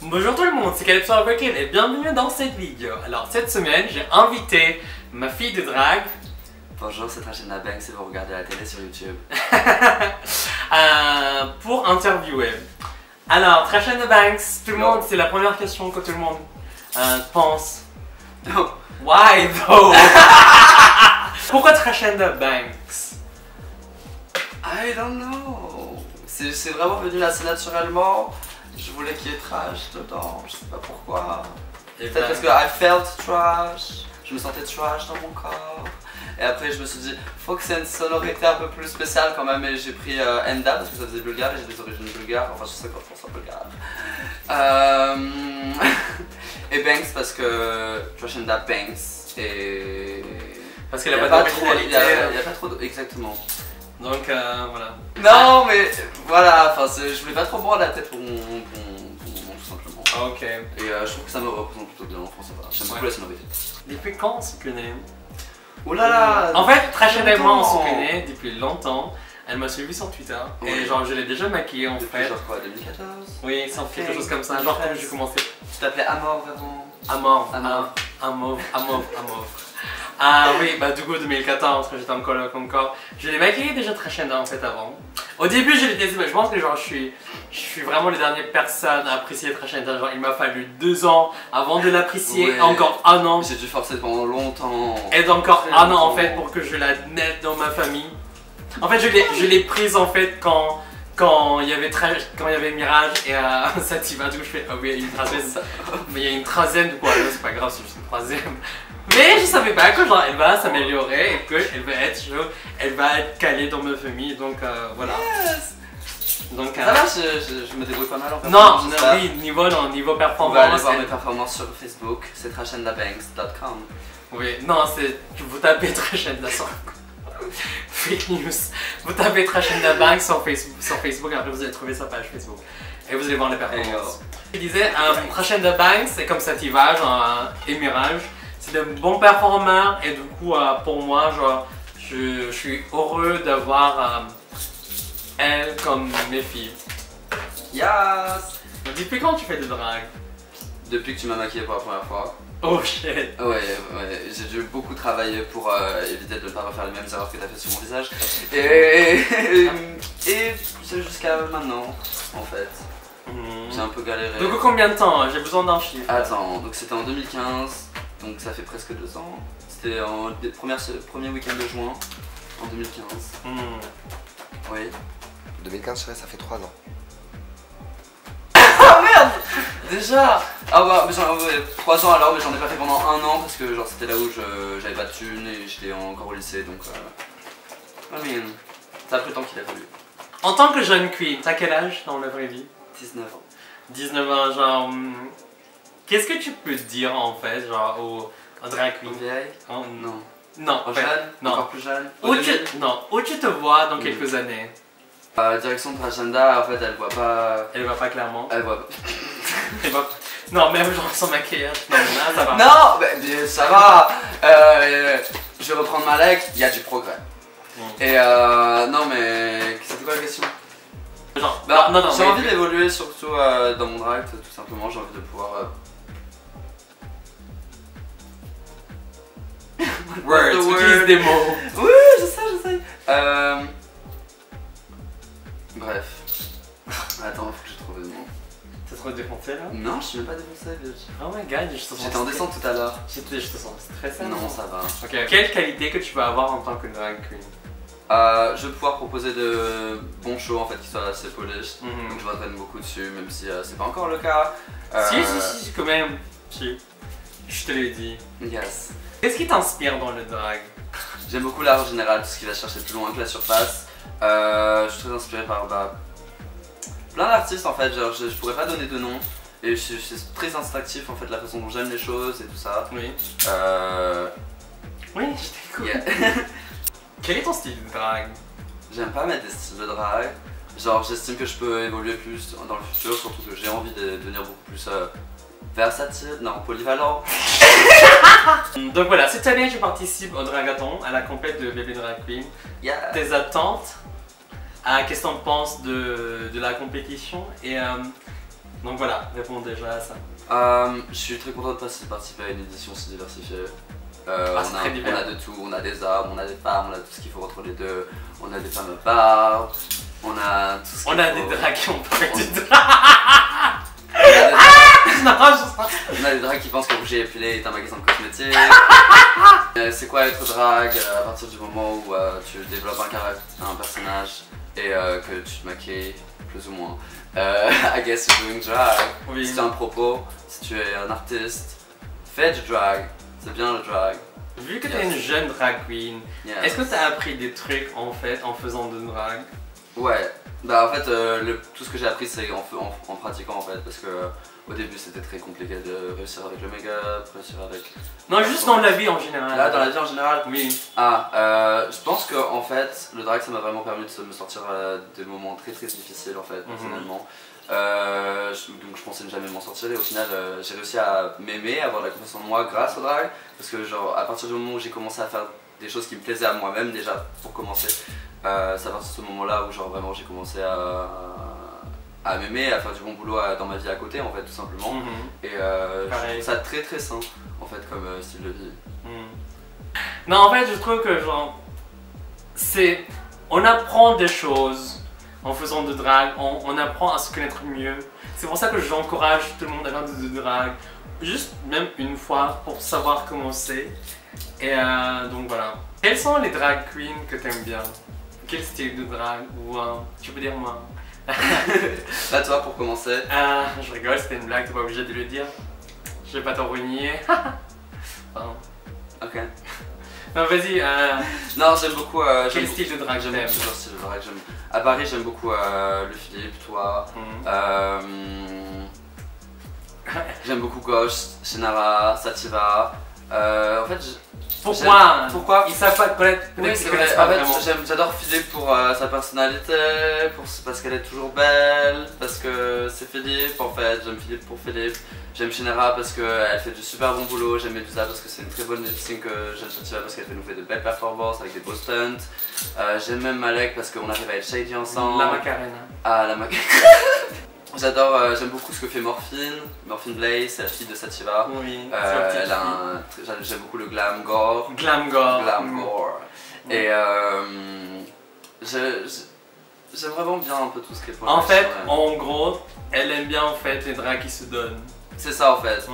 Bonjour tout le monde, c'est Calypso Brooklyn et bienvenue dans cette vidéo. Alors cette semaine, j'ai invité ma fille de drague. Bonjour, c'est Trashenda Banks et vous regardez la télé sur YouTube. Pour interviewer. Alors, Trashenda Banks, tout le monde, c'est la première question que tout le monde pense. Oh. Why though? Pourquoi Trashenda Banks? I don't know. C'est vraiment venu assez naturellement. Je voulais qu'il y ait trash dedans, je sais pas pourquoi. Peut-être parce que I felt trash, je me sentais trash dans mon corps. Et après je me suis dit, faut que c'est une sonorité un peu plus spéciale quand même. Et j'ai pris Enda parce que ça faisait bulgare et j'ai des origines bulgares, enfin je sais 50% bulgare. Et Banks parce que Trashenda Banks et... Parce qu'elle a pas d'originalité. Il y a pas trop de... Exactement. Donc voilà. Non mais voilà, enfin je voulais pas trop prendre la tête pour mon nom tout simplement. Ah, ok. Et je trouve que ça me représente plutôt bien en français, voilà. J'aime beaucoup la sonorité. Depuis quand on se connaît? Oh là là. En fait, Trashenda et moi on se connaît depuis longtemps. Elle m'a suivi sur Twitter et genre je l'ai déjà maquillée en fait. Genre quoi, 2014? Oui, c'est quelque chose comme ça, genre quand j'ai commencé. Tu t'appelais Amor vraiment? Amor. Ah oui, bah du coup 2014, quand j'étais en coloc encore. Je l'ai maquillée déjà Trashenda en fait avant. Au début je l'ai décidé, je pense que genre je suis vraiment les dernières personnes à apprécier Trashenda. Genre il m'a fallu 2 ans avant de l'apprécier, ouais. Encore 1 an. J'ai dû forcer pendant longtemps. Et encore 1 an en fait pour que je la mette dans ma famille. En fait je l'ai prise en fait quand il y avait Mirage et Sativa, du coup je fais oh oui il y a une troisième, mais il y a une troisième du coup c'est pas grave c'est juste une troisième. Mais je savais pas que genre elle va s'améliorer et qu'elle va être calée dans ma famille donc voilà. Yes. Donc ça va, je me débrouille pas mal en fait. Non, oui, niveau performance. On va aller voir mes performances sur Facebook, c'est trashendabanks.com. Oui, non, vous tapez Trashenda sur fake news. Vous tapez Trashenda Banks sur Facebook, après vous allez trouver sa page Facebook et vous allez voir les performances. Je disais, Trashenda Banks, c'est comme Sativa, genre et Mirage, c'est de bons performeurs et du coup pour moi, genre, je suis heureux d'avoir elle comme mes filles. Yes. Depuis quand tu fais de drague? Depuis que tu m'as maquillée pour la première fois. Oh shit. Ouais, j'ai dû beaucoup travailler pour éviter de ne pas refaire les mêmes erreurs que tu as fait sur mon visage. Et c'est jusqu'à maintenant, en fait. J'ai un peu galéré. Donc combien de temps? J'ai besoin d'un chiffre. Attends, donc c'était en 2015, donc ça fait presque 2 ans. C'était en premier week-end de juin, en 2015. Oui. 2015, ça fait 3 ans. Ah merde! Déjà! Ah bah, mais 3 ans alors, mais j'en ai pas fait pendant 1 an parce que genre c'était là où j'avais pas de thunes et j'étais encore au lycée donc. I mean, ça a pris le temps qu'il a fallu. En tant que jeune queen, t'as quel âge dans la vraie vie? 19 ans. 19 ans, genre. Qu'est-ce que tu peux dire en fait, genre au drag queen? Vieille? Oh, Non. Non, en fait, Jeune? non. Encore plus jeune? Où tu te vois dans quelques années? Direction de Trashenda, en fait, elle voit pas. Elle va pas clairement. Elle voit pas. Elle va... Non, même genre sans maquillage. Non, mais là, ça va. Non, mais ça va. Je vais reprendre ma leg, il y a du progrès. Et non, mais c'était quoi la question? Genre, non, j'ai mais... envie d'évoluer surtout dans mon drag, tout simplement. J'ai envie de pouvoir. Words, utilise des mots. Oui, je sais. Bref. Attends, faut que je trouve le nom. T'es trop défoncé là? Non, je suis même pas défoncé, bitch. Oh my god, je te sens. J'étais en descente tout à l'heure. Je te sens stressé. Non, ça va. Ok, quelle qualité que tu vas avoir en tant que drag queen? Je vais pouvoir proposer de bons shows en fait qui soient assez polished. Donc je m'entraîne beaucoup dessus, même si c'est pas encore le cas. Si, quand même. Si. Je te l'ai dit. Yes. Qu'est-ce qui t'inspire dans le drag? J'aime beaucoup l'art en général, tout ce qui va chercher plus loin que la surface. Je suis très inspiré par plein d'artistes en fait, genre je pourrais pas donner de nom. Et je suis très instinctif en fait, la façon dont j'aime les choses et tout ça. Oui. Oui, je t'écoute. Yeah. Quel est ton style de drag? J'aime pas mettre des styles de drag. Genre j'estime que je peux évoluer plus dans le futur, surtout que j'ai envie de devenir beaucoup plus versatile, non, polyvalent. Donc voilà, cette année je participe au Dragathon, à la compète de Bébé Drag Queen. Yeah. Tes attentes, qu'est-ce que t'en penses de la compétition et Donc voilà, réponds déjà à ça. Je suis très content de participer à une édition si diversifiée. C'est très divers. On a de tout, on a des hommes, on a des femmes, on a tout ce qu'il faut entre les deux, on a des femmes à part, on a tout ce qu'il faut. On a des drags qui ont pas du drag. On a des drags qui pensent que Rouget Épilé est un magasin de cosmétiques. C'est quoi être drague à partir du moment où tu développes un personnage et que tu te maquilles plus ou moins. I guess you're doing drag. Oui. Si tu as un propos, si tu es un artiste, fais du drag. C'est bien le drag. Vu que tu es une jeune drag queen, est-ce que tu as appris des trucs en fait en faisant de drag? Ouais, bah en fait tout ce que j'ai appris c'est en pratiquant en fait parce que au début c'était très compliqué de réussir avec le make-up, réussir avec... Non, juste dans la vie en général. Là dans la vie en général? Oui. Je pense que en fait le drag ça m'a vraiment permis de me sortir des moments très difficiles en fait personnellement. Donc je pensais ne jamais m'en sortir et au final j'ai réussi à m'aimer, à avoir de la confiance en moi grâce au drag parce que genre à partir du moment où j'ai commencé à faire des choses qui me plaisaient à moi-même déjà pour commencer, c'est à partir de ce moment là où genre vraiment j'ai commencé à m'aimer, à faire du bon boulot dans ma vie à côté en fait tout simplement et je trouve ça très sain en fait comme style de vie. Non en fait je trouve que genre on apprend des choses en faisant de drag, on apprend à se connaître mieux. C'est pour ça que j'encourage tout le monde à faire de drag, juste même une fois pour savoir comment c'est. Et donc voilà. Quels sont les drag queens que t'aimes bien? Quel style de drag? Ou tu peux dire moi? Là toi pour commencer. Je rigole, c'était une blague, t'es pas obligé de le dire. Je vais pas t'en renier. Pardon. Ok. Non vas-y. Non j'aime beaucoup. Quel style de drag j'aime t'aimes? plusieurs styles de drag. À Paris j'aime beaucoup le Philippe, toi. J'aime beaucoup Ghost, Shannara, Sativa. En fait Pourquoi ils savent pas connaître? Oui, c'est vrai. En fait, j'adore Philippe pour sa personnalité, parce qu'elle est toujours belle, parce que c'est Philippe en fait. J'aime Philippe pour Philippe. J'aime Shannara parce qu'elle fait du super bon boulot. J'aime Medusa parce que c'est une très bonne lip sync. J'aime Sativa parce qu'elle nous fait de belles performances avec des beaux stunts. J'aime même Malek parce qu'on arrive à être shady ensemble. La Macarena. Ah, la Macarena. J'adore, j'aime beaucoup ce que fait Morphine. Morphine Blaze, c'est la fille de Sativa. Oui, j'aime beaucoup le glam gore. Glam gore. Glam gore. Et j'aime vraiment bien un peu tout ce qui est pour en fait, en gros, elle aime bien en fait les drags qui se donnent. C'est ça en fait.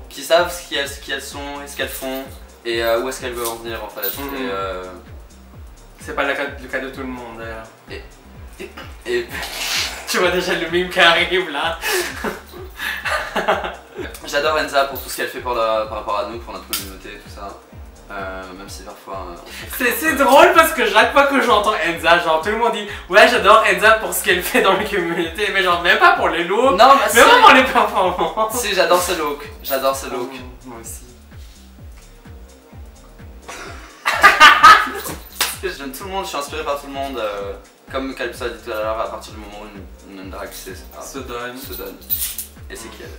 Qui savent ce qu'elles sont et ce qu'elles font et où est-ce qu'elles veulent en venir en fait. C'est pas le cas de tout le monde d'ailleurs. Et tu vois déjà le mime qui arrive là. J'adore Enza pour tout ce qu'elle fait par rapport à nous, pour notre communauté et tout ça. Même si parfois... c'est drôle parce que chaque fois que j'entends Enza, genre tout le monde dit ouais j'adore Enza pour ce qu'elle fait dans la communauté, mais genre même pas pour les looks, non, mais même pour les performances. Si, j'adore ce look, j'adore ce look. Moi aussi. J'aime tout le monde, je suis inspiré par tout le monde. Comme Calypso a dit tout à l'heure, à partir du moment où une drag se donne. Et c'est qui elle.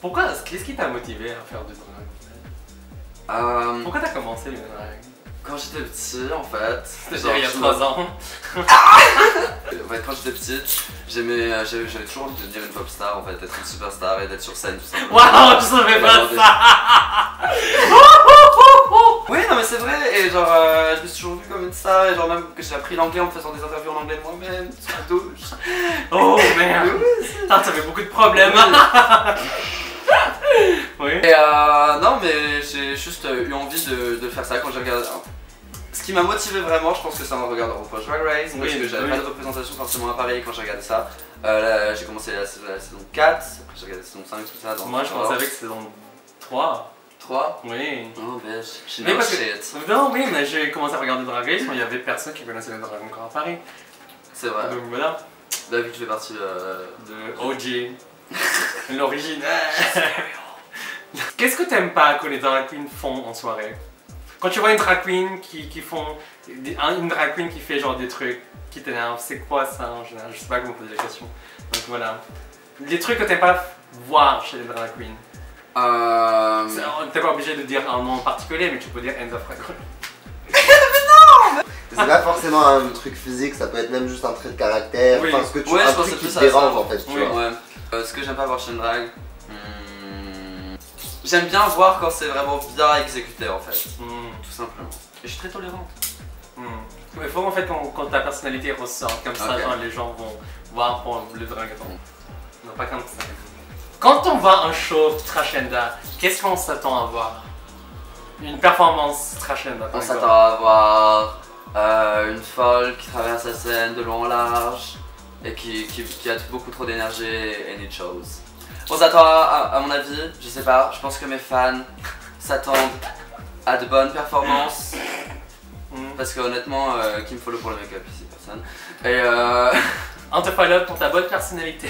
Pourquoi? Qu'est-ce qui t'a motivé à faire du drag? Pourquoi t'as commencé le drag? Quand j'étais petit en fait. C'était il y a 3 ans. En fait, quand j'étais petite, j'avais toujours envie de devenir une pop star en fait, d'être une superstar et d'être sur scène tout simplement. Waouh, je savais pas ça! Oui, non mais c'est vrai, et genre je me suis toujours vue comme une star, et genre même que j'ai appris l'anglais en faisant des interviews en anglais de moi-même, sur la douche. Oh merde! Ça fait beaucoup de problèmes! Oui. Et non mais j'ai juste eu envie de faire ça quand j'ai regardé. Ce qui m'a motivé vraiment, je pense que c'est en regardant RuPaul's Drag Race, parce que j'avais pas de représentation forcément à Paris quand j'ai regardé ça. Là, j'ai commencé la saison 4, après j'ai regardé la saison 5, tout ça. Moi je pensais avec saison 3. 3? Oui. Oh bitch, je mais parce que, non oui, mais j'ai commencé à regarder Drag Race, mais il y avait personne qui connaissait les drags encore à Paris. C'est vrai. Donc voilà. Là vu que tu fais partie de OG. L'original. Qu'est-ce que t'aimes pas que les drag queens font en soirée? Quand tu vois une drag queen qui font... Une drag queen qui fait genre des trucs qui t'énervent, c'est quoi ça en général? Je sais pas comment poser la question. Donc voilà. Les trucs que t'aimes pas voir chez les drag queens. T'es pas obligé de dire un nom en particulier, mais tu peux dire Enza Fraggle. Mais non! C'est pas forcément un truc physique, ça peut être même juste un trait de caractère, oui. enfin ce que tu un truc qui te dérange en fait, tu vois. Ouais. Ce que j'aime pas voir chez une drague, j'aime bien voir quand c'est vraiment bien exécuté en fait, tout simplement. Et je suis très tolérante. Il faut en fait quand ta personnalité ressort, comme ça genre, les gens vont voir pour le dragaton. Non, pas comme ça. Quand on voit un show Trashenda, qu'est-ce qu'on s'attend à voir? Une performance Trashenda. On s'attend à voir une folle qui traverse la scène de long en large et qui a beaucoup trop d'énergie et it shows. On s'attend à mon avis, je sais pas, je pense que mes fans s'attendent à de bonnes performances. Parce que honnêtement, qui me follow pour le make-up ici, personne. Et on te follow pour ta bonne personnalité.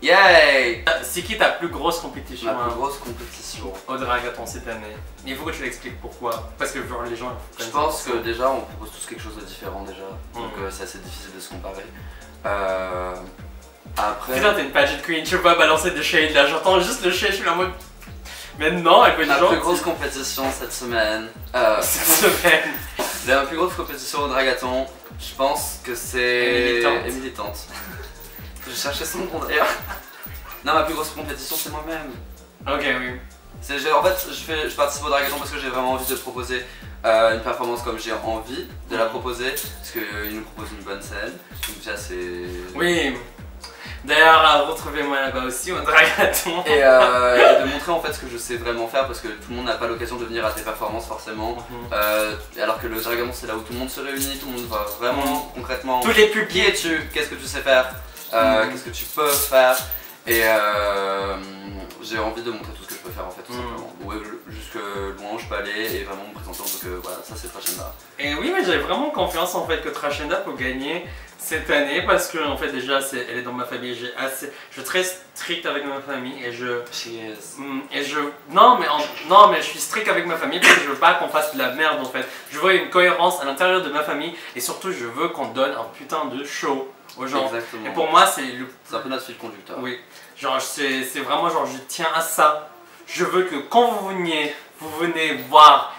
Yay! C'est qui ta plus grosse compétition? Ma plus grosse compétition au dragaton cette année. Il faut que tu l'expliques pourquoi. Parce que genre les gens... Je pense que déjà on propose tous quelque chose de différent déjà. Donc c'est assez difficile de se comparer. Après... Putain, t'es une pageant queen, tu peux pas balancer de shade là. J'entends juste le shade, je suis là en mode... Mais non, elle peut être gentille. Ma plus grosse compétition cette semaine... La plus grosse compétition au dragaton, je pense que c'est... Et militante. Je cherchais son nom d'ailleurs. Non, ma plus grosse compétition c'est moi-même. Ok, oui. En fait, je participe au dragaton parce que j'ai vraiment envie de proposer une performance comme j'ai envie de la proposer. Parce qu'il nous propose une bonne scène. Donc déjà c'est... Oui. D'ailleurs, retrouvez-moi là-bas aussi au dragaton. Et de montrer en fait ce que je sais vraiment faire parce que tout le monde n'a pas l'occasion de venir à tes performances forcément. Alors que le dragaton c'est là où tout le monde se réunit, tout le monde va vraiment concrètement... Tous les publics. Qui es-tu? Qu'est-ce que tu sais faire? Qu'est-ce que tu peux faire? Et j'ai envie de montrer tout ce que je peux faire en fait tout simplement. Jusque loin où je peux aller et vraiment me présenter en tant que voilà, ça c'est Trashenda. Et oui, mais j'ai vraiment confiance en fait que Trashenda peut gagner cette année parce que en fait déjà elle est dans ma famille, je suis très strict avec ma famille et non mais je suis strict avec ma famille parce que je veux pas qu'on fasse de la merde en fait. Je veux une cohérence à l'intérieur de ma famille et surtout je veux qu'on donne un putain de show aux gens. Exactement. Et pour moi c'est un peu notre fil conducteur. Oui, genre c'est vraiment genre je tiens à ça. Je veux que quand vous venez voir...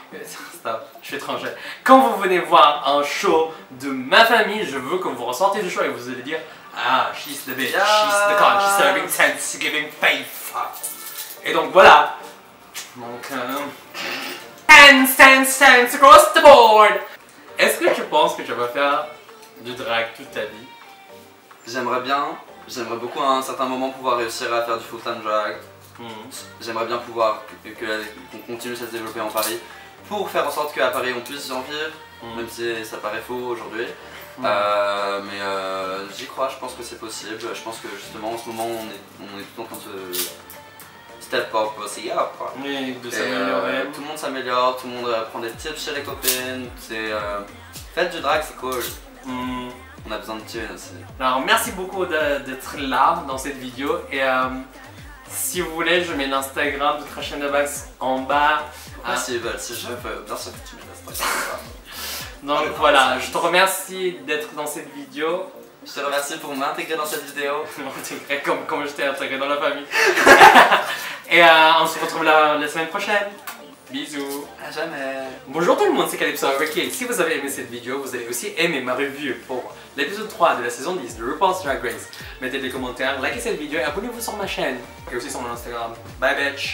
Stop, je suis étranger. Quand vous venez voir un show de ma famille, je veux que vous ressortez du show et vous allez dire ah, she's the bitch, she's the con, she's serving Thanksgiving faith. Et donc voilà. Donc... Thanks across the board. Est-ce que tu penses que tu vas faire du drag toute ta vie? J'aimerais bien. J'aimerais beaucoup à un certain moment pouvoir réussir à faire du full-time drag. J'aimerais bien pouvoir qu'on continue à se développer en Paris pour faire en sorte qu'à Paris on puisse en vivre, même si ça paraît faux aujourd'hui. Mais j'y crois, je pense que c'est possible. Je pense que justement en ce moment on est tout en train de se step up aussi up. Oui, de s'améliorer. Tout le monde s'améliore, tout le monde prend des tips chez les copines. Faites du drag, c'est cool. On a besoin de thunes aussi. Alors merci beaucoup d'être là dans cette vidéo et si vous voulez je mets l'Instagram de Trashenda Banks en bas. Si je veux, bien sûr que tu mets l'Instagram. Donc voilà, je te remercie d'être dans cette vidéo. Je te remercie pour m'intégrer dans cette vidéo. comme je t'ai intégré dans la famille. Et on se retrouve la semaine prochaine. Bisous. À jamais. Bonjour tout le monde, c'est Calypso Ricky. Si vous avez aimé cette vidéo, vous allez aussi aimer ma review pour l'épisode 3 de la saison 10 de RuPaul's Drag Race. Mettez des commentaires, likez cette vidéo et abonnez-vous sur ma chaîne. Et aussi sur mon Instagram. Bye bitch.